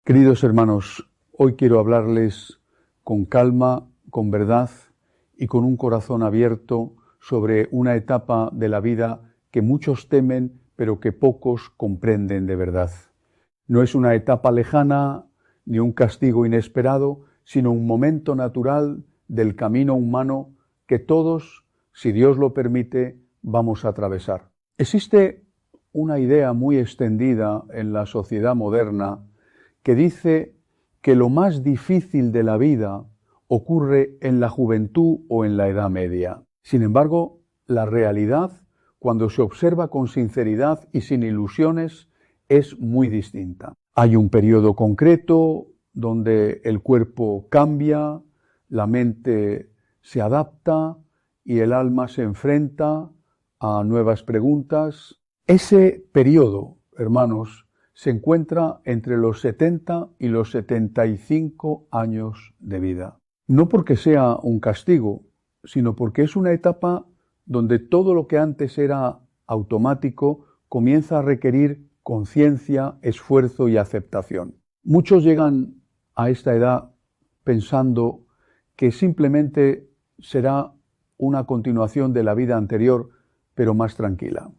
Queridos hermanos, hoy quiero hablarles con calma, con verdad y con un corazón abierto sobre una etapa de la vida que muchos temen, pero que pocos comprenden de verdad. No es una etapa lejana ni un castigo inesperado, sino un momento natural del camino humano que todos, si Dios lo permite, vamos a atravesar. Existe una idea muy extendida en la sociedad moderna que dice que lo más difícil de la vida ocurre en la juventud o en la edad media. Sin embargo, la realidad, cuando se observa con sinceridad y sin ilusiones, es muy distinta. Hay un periodo concreto donde el cuerpo cambia, la mente se adapta y el alma se enfrenta a nuevas preguntas. Ese periodo, hermanos, se encuentra entre los 70 y los 75 años de vida. No porque sea un castigo, sino porque es una etapa donde todo lo que antes era automático comienza a requerir conciencia, esfuerzo y aceptación. Muchos llegan a esta edad pensando que simplemente será una continuación de la vida anterior, pero más tranquila.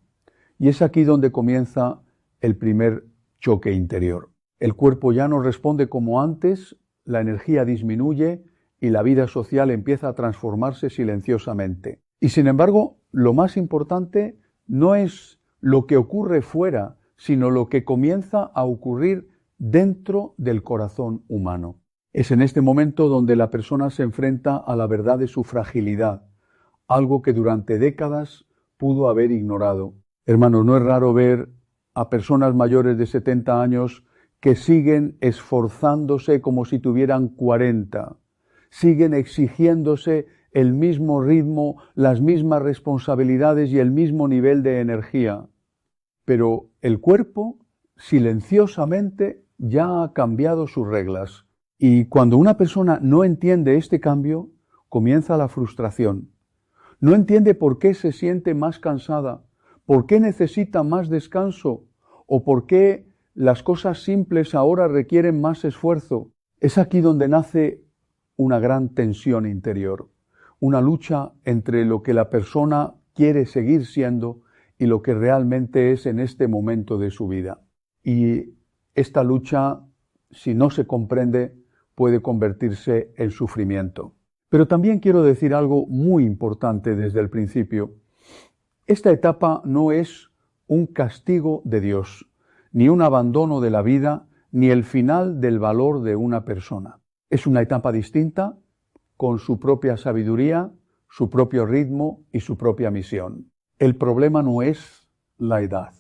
Y es aquí donde comienza el primer choque interior. El cuerpo ya no responde como antes, la energía disminuye y la vida social empieza a transformarse silenciosamente. Y sin embargo, lo más importante no es lo que ocurre fuera, sino lo que comienza a ocurrir dentro del corazón humano. Es en este momento donde la persona se enfrenta a la verdad de su fragilidad, algo que durante décadas pudo haber ignorado. Hermanos, no es raro ver a personas mayores de 70 años que siguen esforzándose como si tuvieran 40, siguen exigiéndose el mismo ritmo, las mismas responsabilidades y el mismo nivel de energía. Pero el cuerpo, silenciosamente, ya ha cambiado sus reglas. Y cuando una persona no entiende este cambio, comienza la frustración. No entiende por qué se siente más cansada, por qué necesita más descanso o por qué las cosas simples ahora requieren más esfuerzo. Es aquí donde nace una gran tensión interior, una lucha entre lo que la persona quiere seguir siendo y lo que realmente es en este momento de su vida. Y esta lucha, si no se comprende, puede convertirse en sufrimiento. Pero también quiero decir algo muy importante desde el principio. Esta etapa no es un castigo de Dios, ni un abandono de la vida, ni el final del valor de una persona. Es una etapa distinta, con su propia sabiduría, su propio ritmo y su propia misión. El problema no es la edad.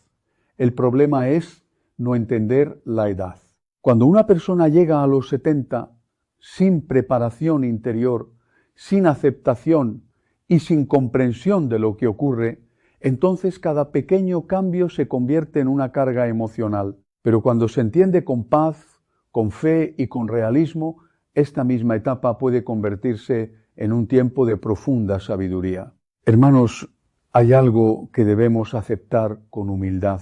El problema es no entender la edad. Cuando una persona llega a los 70 sin preparación interior, sin aceptación y sin comprensión de lo que ocurre, entonces cada pequeño cambio se convierte en una carga emocional. Pero cuando se entiende con paz, con fe y con realismo, esta misma etapa puede convertirse en un tiempo de profunda sabiduría. Hermanos, hay algo que debemos aceptar con humildad.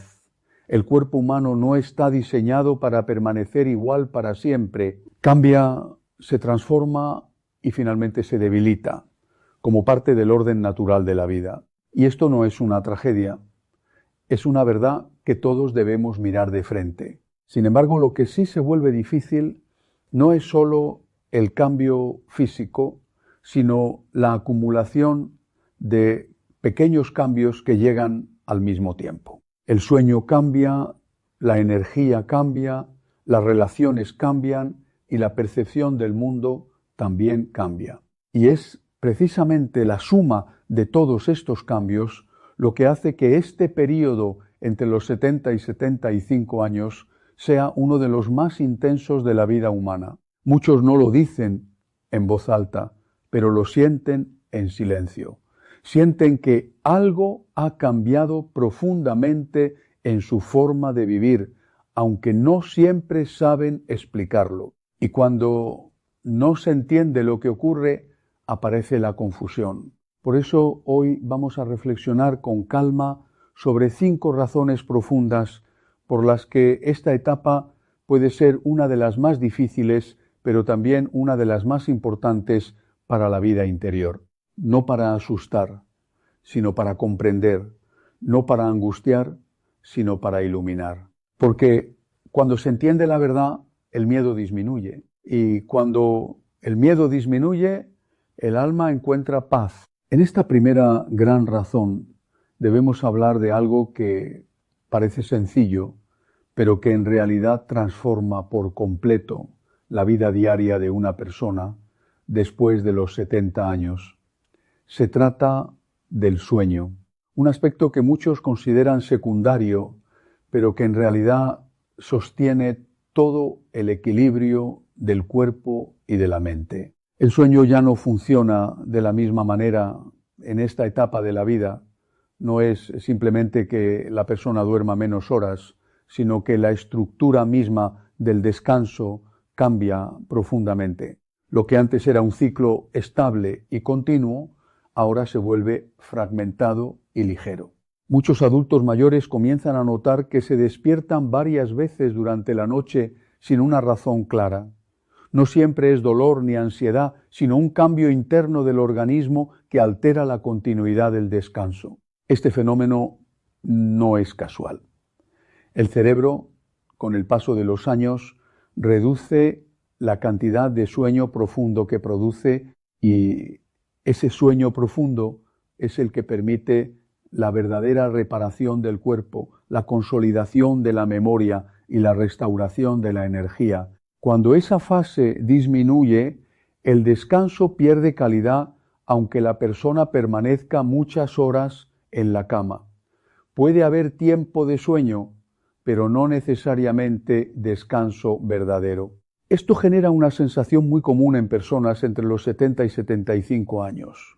El cuerpo humano no está diseñado para permanecer igual para siempre. Cambia, se transforma y finalmente se debilita, como parte del orden natural de la vida. Y esto no es una tragedia, es una verdad que todos debemos mirar de frente. Sin embargo, lo que sí se vuelve difícil no es solo el cambio físico, sino la acumulación de pequeños cambios que llegan al mismo tiempo. El sueño cambia, la energía cambia, las relaciones cambian y la percepción del mundo también cambia. Y es precisamente la suma de todos estos cambios lo que hace que este periodo entre los 70 y 75 años sea uno de los más intensos de la vida humana. Muchos no lo dicen en voz alta, pero lo sienten en silencio. Sienten que algo ha cambiado profundamente en su forma de vivir, aunque no siempre saben explicarlo. Y cuando no se entiende lo que ocurre, aparece la confusión. Por eso hoy vamos a reflexionar con calma sobre 5 razones profundas por las que esta etapa puede ser una de las más difíciles, pero también una de las más importantes para la vida interior. No para asustar, sino para comprender, no para angustiar, sino para iluminar. Porque cuando se entiende la verdad, el miedo disminuye. Y cuando el miedo disminuye, el alma encuentra paz. En esta primera gran razón debemos hablar de algo que parece sencillo, pero que en realidad transforma por completo la vida diaria de una persona después de los 70 años. Se trata del sueño, un aspecto que muchos consideran secundario, pero que en realidad sostiene todo el equilibrio del cuerpo y de la mente. El sueño ya no funciona de la misma manera en esta etapa de la vida. No es simplemente que la persona duerma menos horas, sino que la estructura misma del descanso cambia profundamente. Lo que antes era un ciclo estable y continuo, ahora se vuelve fragmentado y ligero. Muchos adultos mayores comienzan a notar que se despiertan varias veces durante la noche sin una razón clara. No siempre es dolor ni ansiedad, sino un cambio interno del organismo que altera la continuidad del descanso. Este fenómeno no es casual. El cerebro, con el paso de los años, reduce la cantidad de sueño profundo que produce, y ese sueño profundo es el que permite la verdadera reparación del cuerpo, la consolidación de la memoria y la restauración de la energía. Cuando esa fase disminuye, el descanso pierde calidad, aunque la persona permanezca muchas horas en la cama. Puede haber tiempo de sueño, pero no necesariamente descanso verdadero. Esto genera una sensación muy común en personas entre los 70 y 75 años.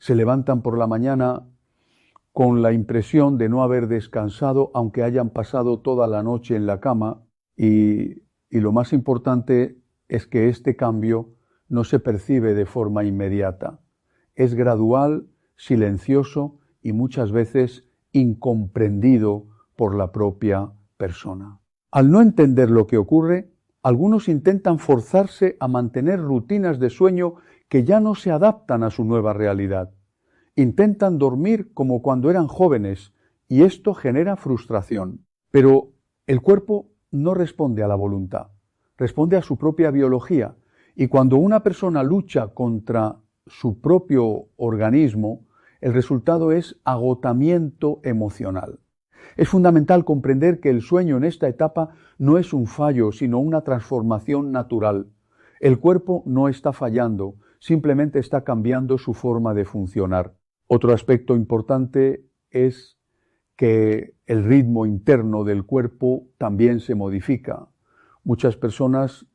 Se levantan por la mañana con la impresión de no haber descansado, aunque hayan pasado toda la noche en la cama, y lo más importante es que este cambio no se percibe de forma inmediata. Es gradual, silencioso y muchas veces incomprendido por la propia persona. Al no entender lo que ocurre, algunos intentan forzarse a mantener rutinas de sueño que ya no se adaptan a su nueva realidad. Intentan dormir como cuando eran jóvenes, y esto genera frustración. Pero el cuerpo no responde a la voluntad, responde a su propia biología, y cuando una persona lucha contra su propio organismo, el resultado es agotamiento emocional. Es fundamental comprender que el sueño en esta etapa no es un fallo, sino una transformación natural. El cuerpo no está fallando, simplemente está cambiando su forma de funcionar. Otro aspecto importante es que el ritmo interno del cuerpo también se modifica. Muchas personas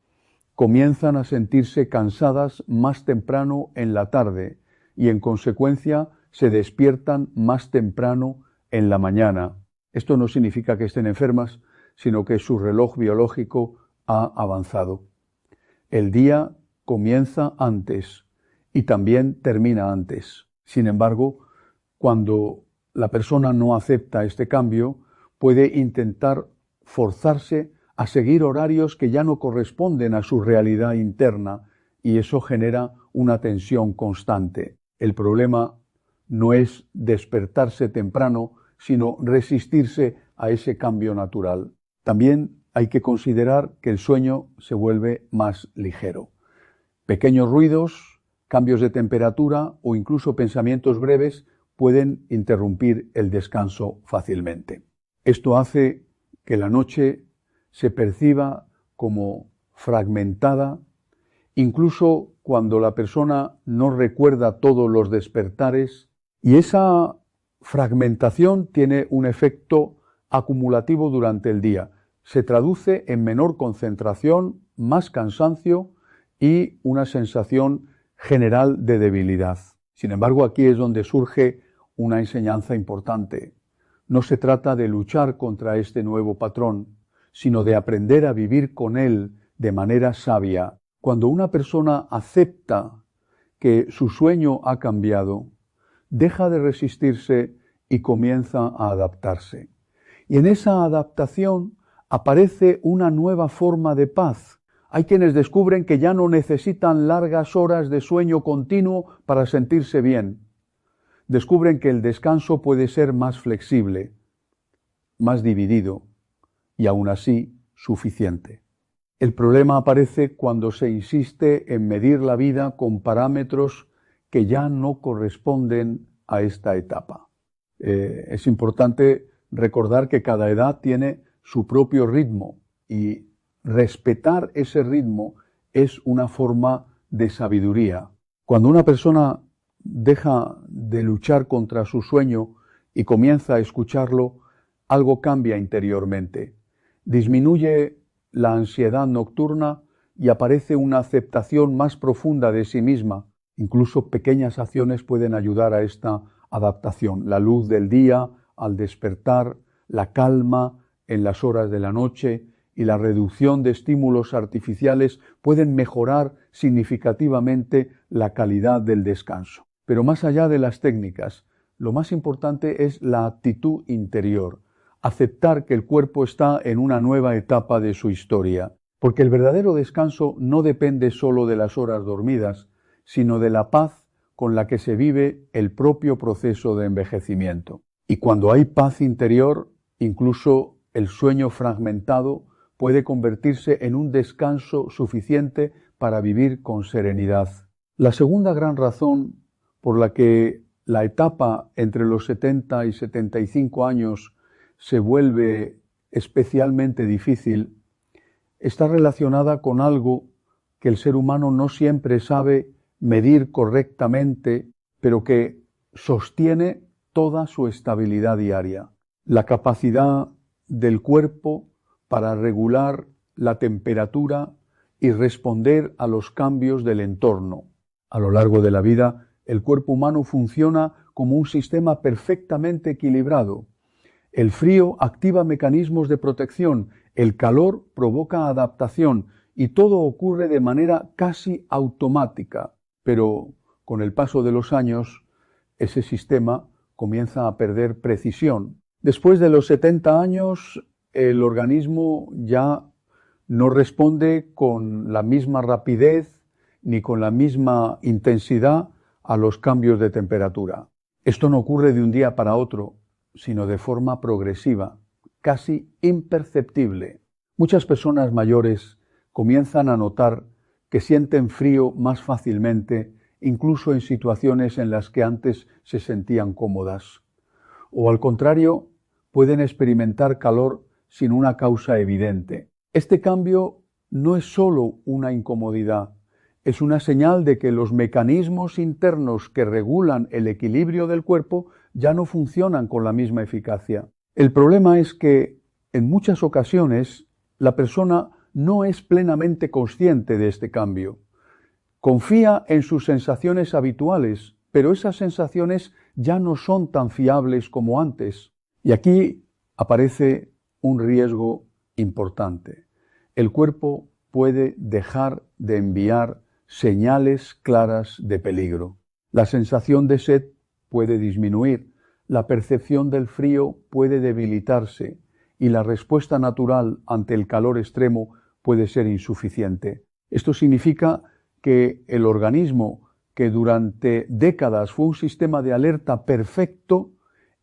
comienzan a sentirse cansadas más temprano en la tarde y en consecuencia se despiertan más temprano en la mañana. Esto no significa que estén enfermas, sino que su reloj biológico ha avanzado. El día comienza antes y también termina antes. Sin embargo, cuando la persona no acepta este cambio, puede intentar forzarse a seguir horarios que ya no corresponden a su realidad interna, y eso genera una tensión constante. El problema no es despertarse temprano, sino resistirse a ese cambio natural. También hay que considerar que el sueño se vuelve más ligero. Pequeños ruidos, cambios de temperatura o incluso pensamientos breves pueden interrumpir el descanso fácilmente. Esto hace que la noche se perciba como fragmentada, incluso cuando la persona no recuerda todos los despertares, y esa fragmentación tiene un efecto acumulativo durante el día. Se traduce en menor concentración, más cansancio y una sensación general de debilidad. Sin embargo, aquí es donde surge una enseñanza importante. No se trata de luchar contra este nuevo patrón, sino de aprender a vivir con él de manera sabia. Cuando una persona acepta que su sueño ha cambiado, deja de resistirse y comienza a adaptarse. Y en esa adaptación aparece una nueva forma de paz. Hay quienes descubren que ya no necesitan largas horas de sueño continuo para sentirse bien. Descubren que el descanso puede ser más flexible, más dividido y aún así suficiente. El problema aparece cuando se insiste en medir la vida con parámetros que ya no corresponden a esta etapa. Es importante recordar que cada edad tiene su propio ritmo y respetar ese ritmo es una forma de sabiduría. Cuando una persona deja de luchar contra su sueño y comienza a escucharlo, algo cambia interiormente. Disminuye la ansiedad nocturna y aparece una aceptación más profunda de sí misma. Incluso pequeñas acciones pueden ayudar a esta adaptación. La luz del día al despertar, la calma en las horas de la noche y la reducción de estímulos artificiales pueden mejorar significativamente la calidad del descanso. Pero más allá de las técnicas, lo más importante es la actitud interior. Aceptar que el cuerpo está en una nueva etapa de su historia, porque el verdadero descanso no depende solo de las horas dormidas, sino de la paz con la que se vive el propio proceso de envejecimiento. Y cuando hay paz interior, incluso el sueño fragmentado puede convertirse en un descanso suficiente para vivir con serenidad. La segunda gran razón por la que la etapa entre los 70 y 75 años se vuelve especialmente difícil está relacionada con algo que el ser humano no siempre sabe medir correctamente, pero que sostiene toda su estabilidad diaria. La capacidad del cuerpo para regular la temperatura y responder a los cambios del entorno. A lo largo de la vida, el cuerpo humano funciona como un sistema perfectamente equilibrado. El frío activa mecanismos de protección, el calor provoca adaptación y todo ocurre de manera casi automática. Pero con el paso de los años, ese sistema comienza a perder precisión. Después de los 70 años, el organismo ya no responde con la misma rapidez ni con la misma intensidad a los cambios de temperatura. Esto no ocurre de un día para otro, sino de forma progresiva, casi imperceptible. Muchas personas mayores comienzan a notar que sienten frío más fácilmente, incluso en situaciones en las que antes se sentían cómodas. O al contrario, pueden experimentar calor sin una causa evidente. Este cambio no es solo una incomodidad, es una señal de que los mecanismos internos que regulan el equilibrio del cuerpo ya no funcionan con la misma eficacia. El problema es que, en muchas ocasiones, la persona no es plenamente consciente de este cambio. Confía en sus sensaciones habituales, pero esas sensaciones ya no son tan fiables como antes. Y aquí aparece un riesgo importante. El cuerpo puede dejar de enviar señales claras de peligro. La sensación de sed puede disminuir, la percepción del frío puede debilitarse y la respuesta natural ante el calor extremo puede ser insuficiente. Esto significa que el organismo, que durante décadas fue un sistema de alerta perfecto,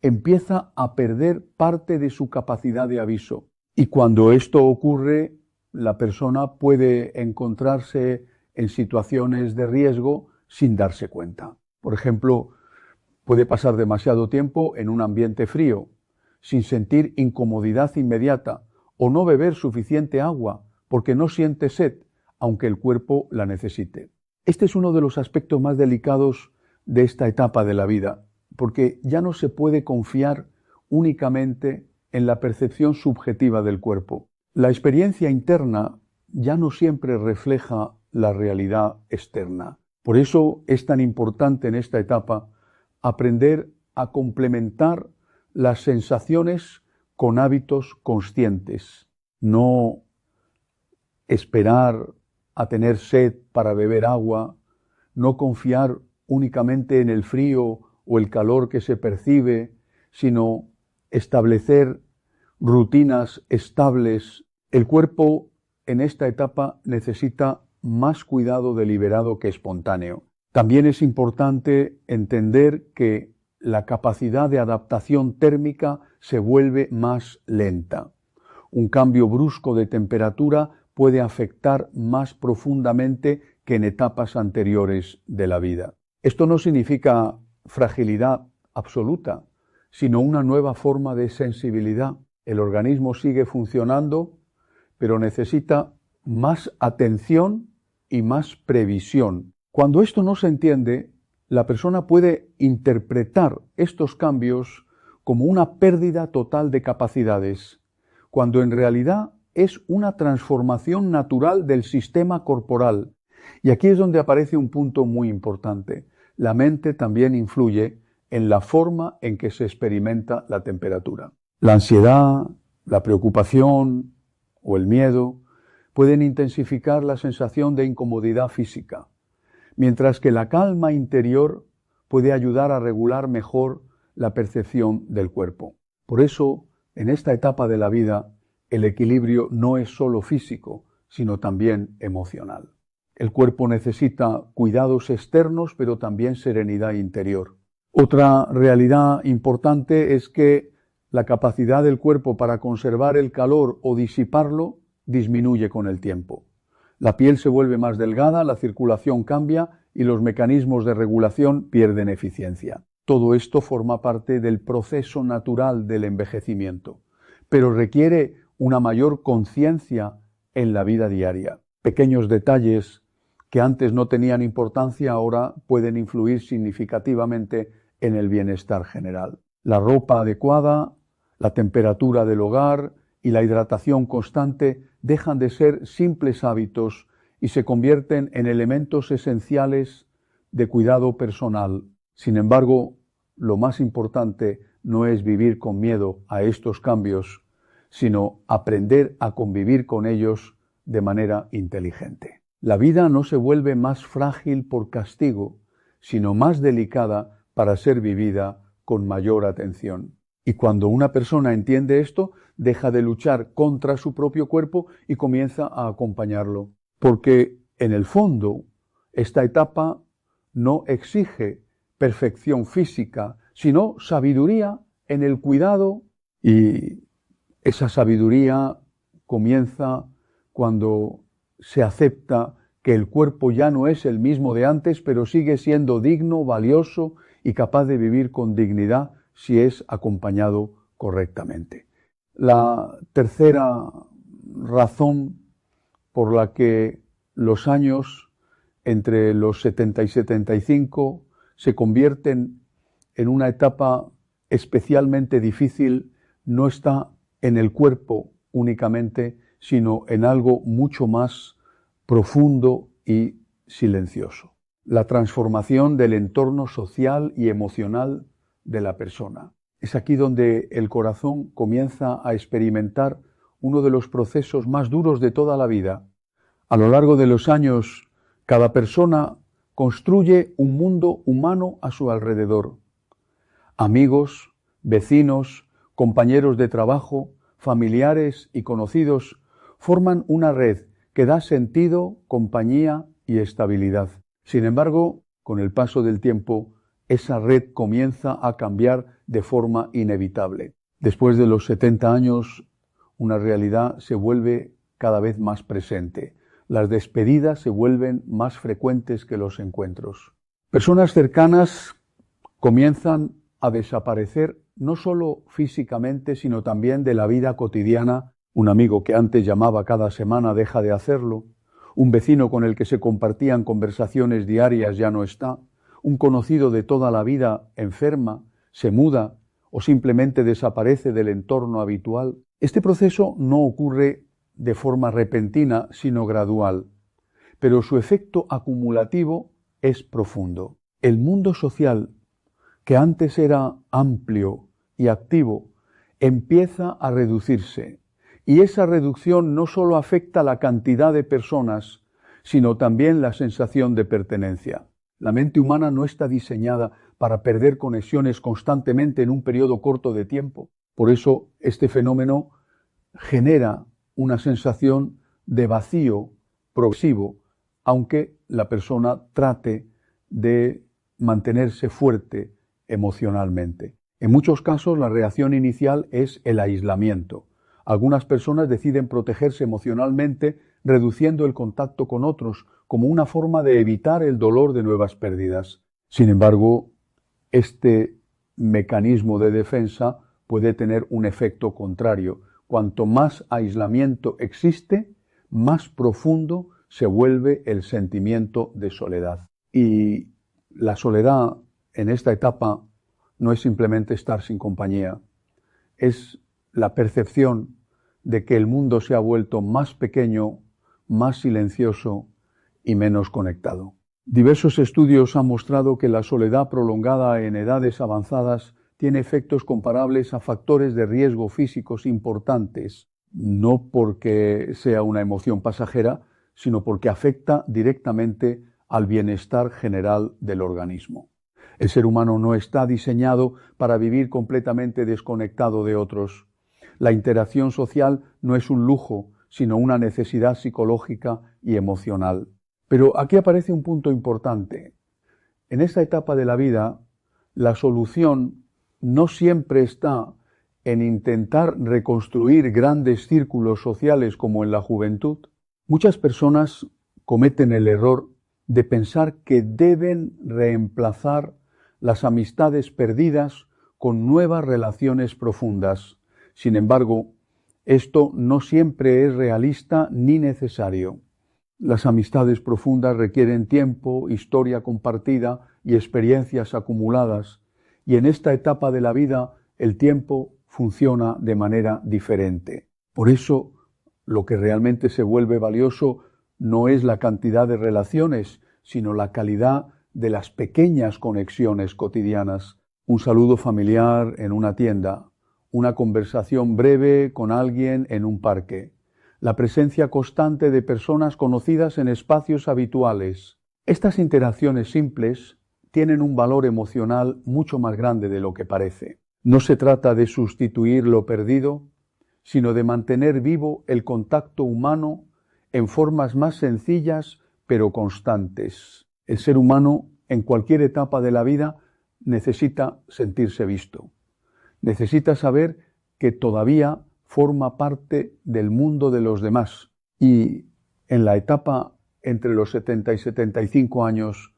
empieza a perder parte de su capacidad de aviso. Y cuando esto ocurre, la persona puede encontrarse en situaciones de riesgo sin darse cuenta. Por ejemplo, puede pasar demasiado tiempo en un ambiente frío, sin sentir incomodidad inmediata, o no beber suficiente agua porque no siente sed, aunque el cuerpo la necesite. Este es uno de los aspectos más delicados de esta etapa de la vida, porque ya no se puede confiar únicamente en la percepción subjetiva del cuerpo. La experiencia interna ya no siempre refleja la realidad externa. Por eso es tan importante en esta etapa aprender a complementar las sensaciones con hábitos conscientes, no esperar a tener sed para beber agua, no confiar únicamente en el frío o el calor que se percibe, sino establecer rutinas estables. El cuerpo en esta etapa necesita más cuidado deliberado que espontáneo. También es importante entender que la capacidad de adaptación térmica se vuelve más lenta. Un cambio brusco de temperatura puede afectar más profundamente que en etapas anteriores de la vida. Esto no significa fragilidad absoluta, sino una nueva forma de sensibilidad. El organismo sigue funcionando, pero necesita más atención y más previsión. Cuando esto no se entiende, la persona puede interpretar estos cambios como una pérdida total de capacidades, cuando en realidad es una transformación natural del sistema corporal. Y aquí es donde aparece un punto muy importante. La mente también influye en la forma en que se experimenta la temperatura. La ansiedad, la preocupación o el miedo pueden intensificar la sensación de incomodidad física, mientras que la calma interior puede ayudar a regular mejor la percepción del cuerpo. Por eso, en esta etapa de la vida, el equilibrio no es solo físico, sino también emocional. El cuerpo necesita cuidados externos, pero también serenidad interior. Otra realidad importante es que la capacidad del cuerpo para conservar el calor o disiparlo disminuye con el tiempo. La piel se vuelve más delgada, la circulación cambia y los mecanismos de regulación pierden eficiencia. Todo esto forma parte del proceso natural del envejecimiento, pero requiere una mayor conciencia en la vida diaria. Pequeños detalles que antes no tenían importancia ahora pueden influir significativamente en el bienestar general. La ropa adecuada, la temperatura del hogar y la hidratación constante dejan de ser simples hábitos y se convierten en elementos esenciales de cuidado personal. Sin embargo, lo más importante no es vivir con miedo a estos cambios, sino aprender a convivir con ellos de manera inteligente. La vida no se vuelve más frágil por castigo, sino más delicada para ser vivida con mayor atención. Y cuando una persona entiende esto, deja de luchar contra su propio cuerpo y comienza a acompañarlo. Porque, en el fondo, esta etapa no exige perfección física, sino sabiduría en el cuidado. Y esa sabiduría comienza cuando se acepta que el cuerpo ya no es el mismo de antes, pero sigue siendo digno, valioso y capaz de vivir con dignidad si es acompañado correctamente. La tercera razón por la que los años entre los 70 y 75 se convierten en una etapa especialmente difícil no está en el cuerpo únicamente, sino en algo mucho más profundo y silencioso. La transformación del entorno social y emocional de la persona. Es aquí donde el corazón comienza a experimentar uno de los procesos más duros de toda la vida. A lo largo de los años, cada persona construye un mundo humano a su alrededor. Amigos, vecinos, compañeros de trabajo, familiares y conocidos forman una red que da sentido, compañía y estabilidad. Sin embargo, con el paso del tiempo, esa red comienza a cambiar de forma inevitable. Después de los 70 años, una realidad se vuelve cada vez más presente. Las despedidas se vuelven más frecuentes que los encuentros. Personas cercanas comienzan a desaparecer no solo físicamente, sino también de la vida cotidiana. Un amigo que antes llamaba cada semana deja de hacerlo. Un vecino con el que se compartían conversaciones diarias ya no está. Un conocido de toda la vida enferma, se muda o simplemente desaparece del entorno habitual. Este proceso no ocurre de forma repentina, sino gradual, pero su efecto acumulativo es profundo. El mundo social, que antes era amplio y activo, empieza a reducirse, y esa reducción no solo afecta la cantidad de personas, sino también la sensación de pertenencia. La mente humana no está diseñada para perder conexiones constantemente en un periodo corto de tiempo. Por eso este fenómeno genera una sensación de vacío progresivo, aunque la persona trate de mantenerse fuerte emocionalmente. En muchos casos la reacción inicial es el aislamiento. Algunas personas deciden protegerse emocionalmente reduciendo el contacto con otros como una forma de evitar el dolor de nuevas pérdidas. Sin embargo, este mecanismo de defensa puede tener un efecto contrario. Cuanto más aislamiento existe, más profundo se vuelve el sentimiento de soledad. Y la soledad en esta etapa no es simplemente estar sin compañía, es la percepción de que el mundo se ha vuelto más pequeño, más silencioso y menos conectado. Diversos estudios han mostrado que la soledad prolongada en edades avanzadas tiene efectos comparables a factores de riesgo físicos importantes, no porque sea una emoción pasajera, sino porque afecta directamente al bienestar general del organismo. El ser humano no está diseñado para vivir completamente desconectado de otros. La interacción social no es un lujo, sino una necesidad psicológica y emocional. Pero aquí aparece un punto importante. En esta etapa de la vida, la solución no siempre está en intentar reconstruir grandes círculos sociales como en la juventud. Muchas personas cometen el error de pensar que deben reemplazar las amistades perdidas con nuevas relaciones profundas. Sin embargo, esto no siempre es realista ni necesario. Las amistades profundas requieren tiempo, historia compartida y experiencias acumuladas, y en esta etapa de la vida el tiempo funciona de manera diferente. Por eso, lo que realmente se vuelve valioso no es la cantidad de relaciones, sino la calidad de las pequeñas conexiones cotidianas. Un saludo familiar en una tienda, una conversación breve con alguien en un parque, la presencia constante de personas conocidas en espacios habituales. Estas interacciones simples tienen un valor emocional mucho más grande de lo que parece. No se trata de sustituir lo perdido, sino de mantener vivo el contacto humano en formas más sencillas pero constantes. El ser humano, en cualquier etapa de la vida, necesita sentirse visto. Necesita saber que todavía forma parte del mundo de los demás. Y en la etapa entre los 70 y 75 años,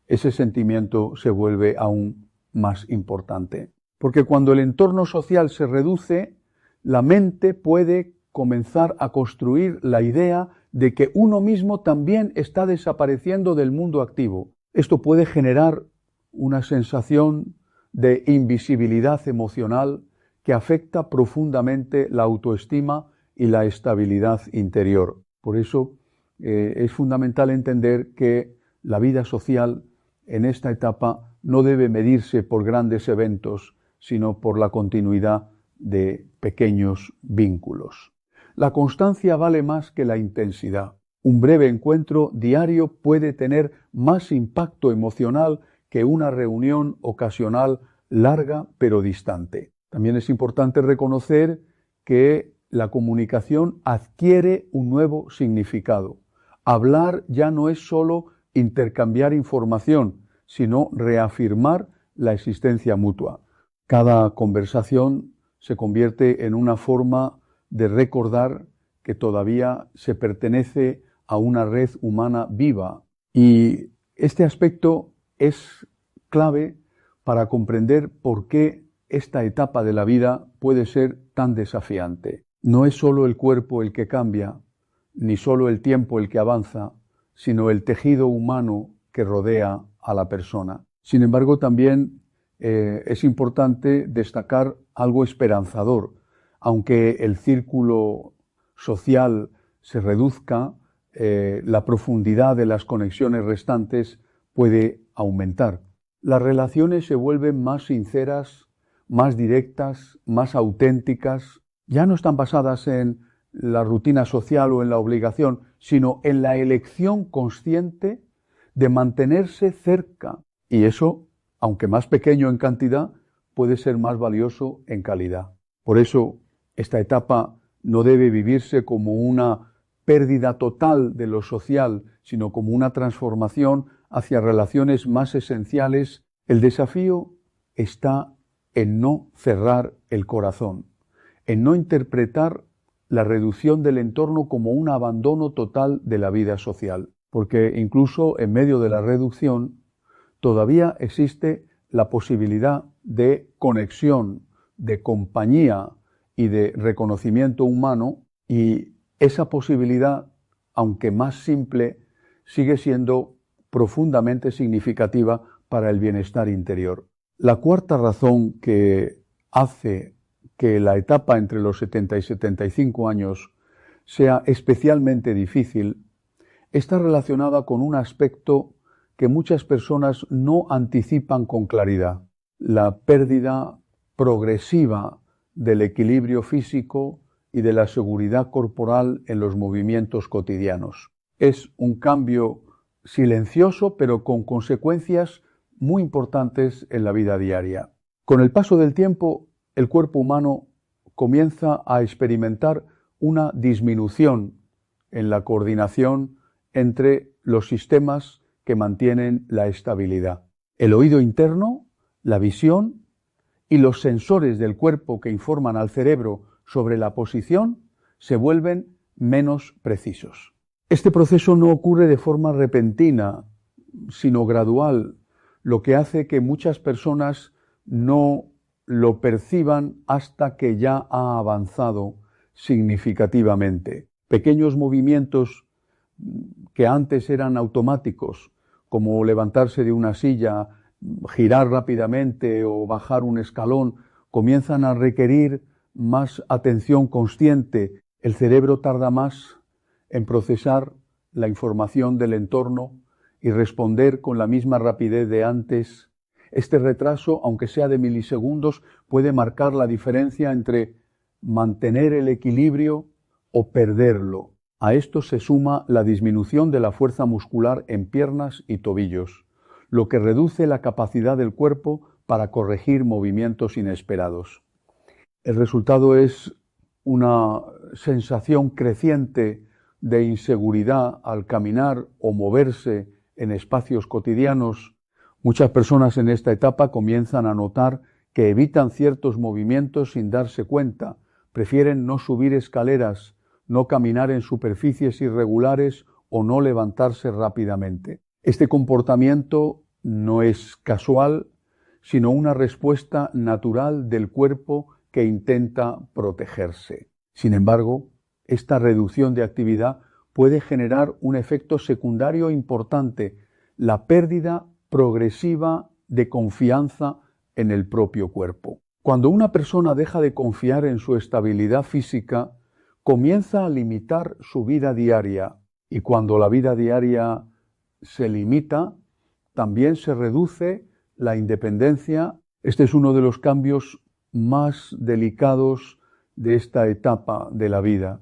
ese sentimiento se vuelve aún más importante. Porque cuando el entorno social se reduce, la mente puede comenzar a construir la idea de que uno mismo también está desapareciendo del mundo activo. Esto puede generar una sensación de invisibilidad emocional que afecta profundamente la autoestima y la estabilidad interior. Por eso es fundamental entender que la vida social en esta etapa no debe medirse por grandes eventos, sino por la continuidad de pequeños vínculos. La constancia vale más que la intensidad. Un breve encuentro diario puede tener más impacto emocional que una reunión ocasional larga pero distante. También es importante reconocer que la comunicación adquiere un nuevo significado. Hablar ya no es solo intercambiar información, sino reafirmar la existencia mutua. Cada conversación se convierte en una forma de recordar que todavía se pertenece a una red humana viva. Y este aspecto es clave para comprender por qué esta etapa de la vida puede ser tan desafiante. No es solo el cuerpo el que cambia, ni solo el tiempo el que avanza, sino el tejido humano que rodea a la persona. Sin embargo, también es importante destacar algo esperanzador. Aunque el círculo social se reduzca, la profundidad de las conexiones restantes puede aumentar. Las relaciones se vuelven más sinceras, más directas, más auténticas. Ya no están basadas en la rutina social o en la obligación, sino en la elección consciente de mantenerse cerca. Y eso, aunque más pequeño en cantidad, puede ser más valioso en calidad. Por eso, esta etapa no debe vivirse como una pérdida total de lo social, sino como una transformación hacia relaciones más esenciales. El desafío está en no cerrar el corazón, en no interpretar la reducción del entorno como un abandono total de la vida social, porque incluso en medio de la reducción todavía existe la posibilidad de conexión, de compañía y de reconocimiento humano, y esa posibilidad, aunque más simple, sigue siendo profundamente significativa para el bienestar interior. La cuarta razón que hace que la etapa entre los 70 y 75 años sea especialmente difícil está relacionada con un aspecto que muchas personas no anticipan con claridad: la pérdida progresiva del equilibrio físico y de la seguridad corporal en los movimientos cotidianos. Es un cambio silencioso, pero con consecuencias muy importantes en la vida diaria. Con el paso del tiempo, el cuerpo humano comienza a experimentar una disminución en la coordinación entre los sistemas que mantienen la estabilidad. El oído interno, la visión y los sensores del cuerpo que informan al cerebro sobre la posición se vuelven menos precisos. Este proceso no ocurre de forma repentina, sino gradual, lo que hace que muchas personas no lo perciban hasta que ya ha avanzado significativamente. Pequeños movimientos que antes eran automáticos, como levantarse de una silla, girar rápidamente o bajar un escalón, comienzan a requerir más atención consciente. El cerebro tarda más en procesar la información del entorno y responder con la misma rapidez de antes. Este retraso, aunque sea de milisegundos, puede marcar la diferencia entre mantener el equilibrio o perderlo. A esto se suma la disminución de la fuerza muscular en piernas y tobillos, lo que reduce la capacidad del cuerpo para corregir movimientos inesperados. El resultado es una sensación creciente de inseguridad al caminar o moverse en espacios cotidianos. Muchas personas en esta etapa comienzan a notar que evitan ciertos movimientos sin darse cuenta, prefieren no subir escaleras, no caminar en superficies irregulares o no levantarse rápidamente. Este comportamiento no es casual, sino una respuesta natural del cuerpo que intenta protegerse. Sin embargo, esta reducción de actividad puede generar un efecto secundario importante: la pérdida progresiva de confianza en el propio cuerpo. Cuando una persona deja de confiar en su estabilidad física, comienza a limitar su vida diaria, y cuando la vida diaria se limita, también se reduce la independencia. Este es uno de los cambios más delicados de esta etapa de la vida,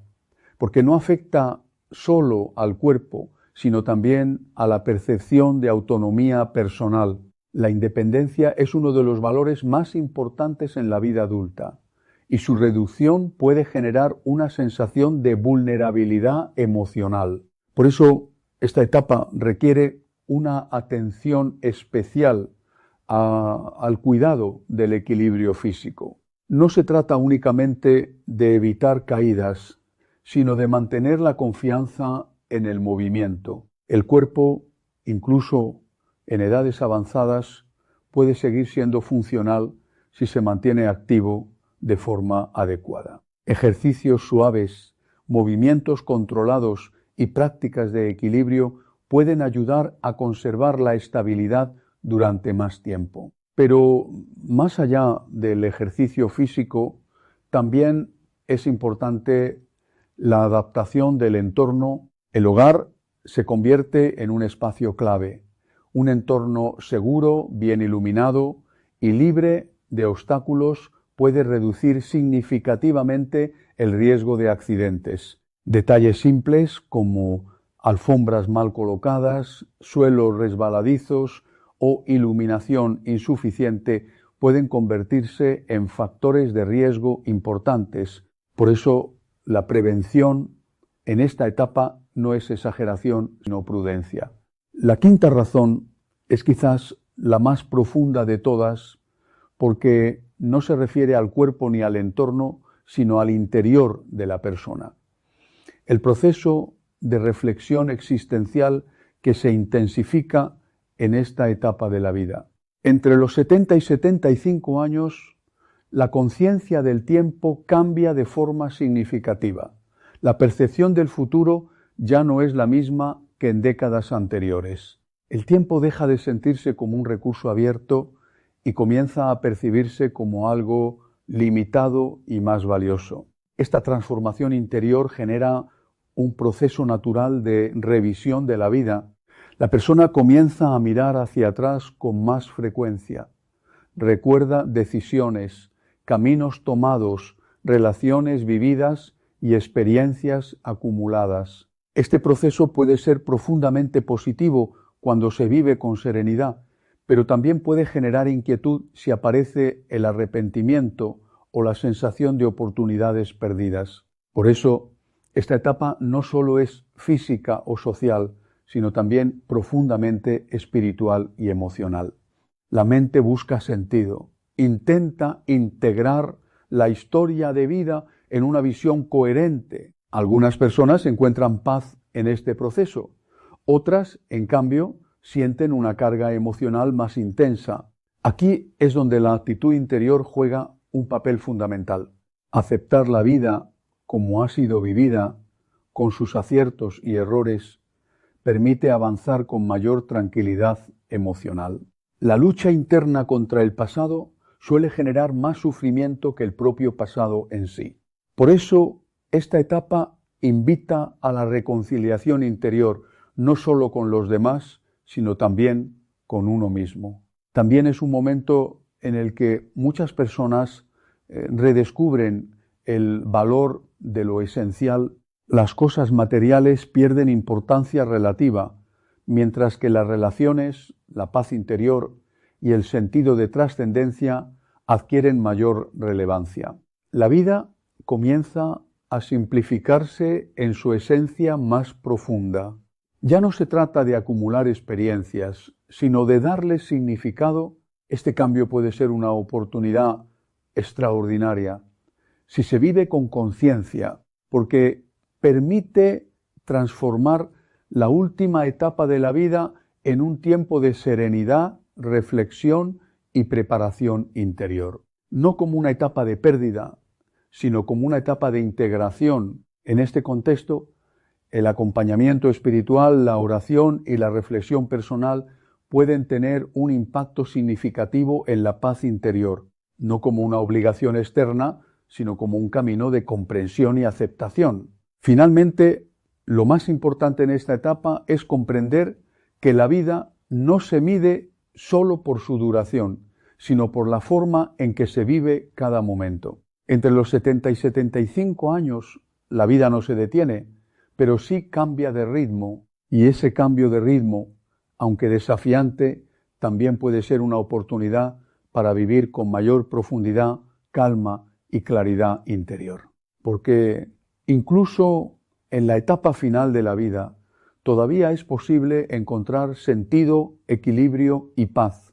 porque no afecta solo al cuerpo, sino también a la percepción de autonomía personal. La independencia es uno de los valores más importantes en la vida adulta, y su reducción puede generar una sensación de vulnerabilidad emocional. Por eso, esta etapa requiere una atención especial al cuidado del equilibrio físico. No se trata únicamente de evitar caídas, sino de mantener la confianza en el movimiento. El cuerpo, incluso en edades avanzadas, puede seguir siendo funcional si se mantiene activo de forma adecuada. Ejercicios suaves, movimientos controlados y prácticas de equilibrio pueden ayudar a conservar la estabilidad durante más tiempo. Pero más allá del ejercicio físico, también es importante la adaptación del entorno. El hogar se convierte en un espacio clave, un entorno seguro, bien iluminado y libre de obstáculos puede reducir significativamente el riesgo de accidentes. Detalles simples como alfombras mal colocadas, suelos resbaladizos o iluminación insuficiente pueden convertirse en factores de riesgo importantes. Por eso, la prevención en esta etapa no es exageración, sino prudencia. La quinta razón es quizás la más profunda de todas, porque no se refiere al cuerpo ni al entorno, sino al interior de la persona. El proceso de reflexión existencial que se intensifica en esta etapa de la vida. Entre los 70 y 75 años, la conciencia del tiempo cambia de forma significativa. La percepción del futuro ya no es la misma que en décadas anteriores. El tiempo deja de sentirse como un recurso abierto y comienza a percibirse como algo limitado y más valioso. Esta transformación interior genera un proceso natural de revisión de la vida. La persona comienza a mirar hacia atrás con más frecuencia. Recuerda decisiones, caminos tomados, relaciones vividas y experiencias acumuladas. Este proceso puede ser profundamente positivo cuando se vive con serenidad, pero también puede generar inquietud si aparece el arrepentimiento o la sensación de oportunidades perdidas. Por eso, esta etapa no solo es física o social, sino también profundamente espiritual y emocional. La mente busca sentido, intenta integrar la historia de vida en una visión coherente. Algunas personas encuentran paz en este proceso, otras, en cambio, sienten una carga emocional más intensa. Aquí es donde la actitud interior juega un papel fundamental. Aceptar la vida como ha sido vivida, con sus aciertos y errores, permite avanzar con mayor tranquilidad emocional. La lucha interna contra el pasado suele generar más sufrimiento que el propio pasado en sí. Por eso, esta etapa invita a la reconciliación interior, no solo con los demás, sino también con uno mismo. También es un momento en el que muchas personas redescubren el valor de lo esencial. Las cosas materiales pierden importancia relativa, mientras que las relaciones, la paz interior y el sentido de trascendencia adquieren mayor relevancia. La vida comienza a simplificarse en su esencia más profunda. Ya no se trata de acumular experiencias, sino de darles significado. Este cambio puede ser una oportunidad extraordinaria si se vive con conciencia, porque permite transformar la última etapa de la vida en un tiempo de serenidad, reflexión y preparación interior. No como una etapa de pérdida, sino como una etapa de integración. En este contexto, el acompañamiento espiritual, la oración y la reflexión personal pueden tener un impacto significativo en la paz interior, no como una obligación externa, sino como un camino de comprensión y aceptación. Finalmente, lo más importante en esta etapa es comprender que la vida no se mide solo por su duración, sino por la forma en que se vive cada momento. Entre los 70 y 75 años, la vida no se detiene, pero sí cambia de ritmo, y ese cambio de ritmo, aunque desafiante, también puede ser una oportunidad para vivir con mayor profundidad, calma y claridad interior. Porque incluso en la etapa final de la vida, todavía es posible encontrar sentido, equilibrio y paz.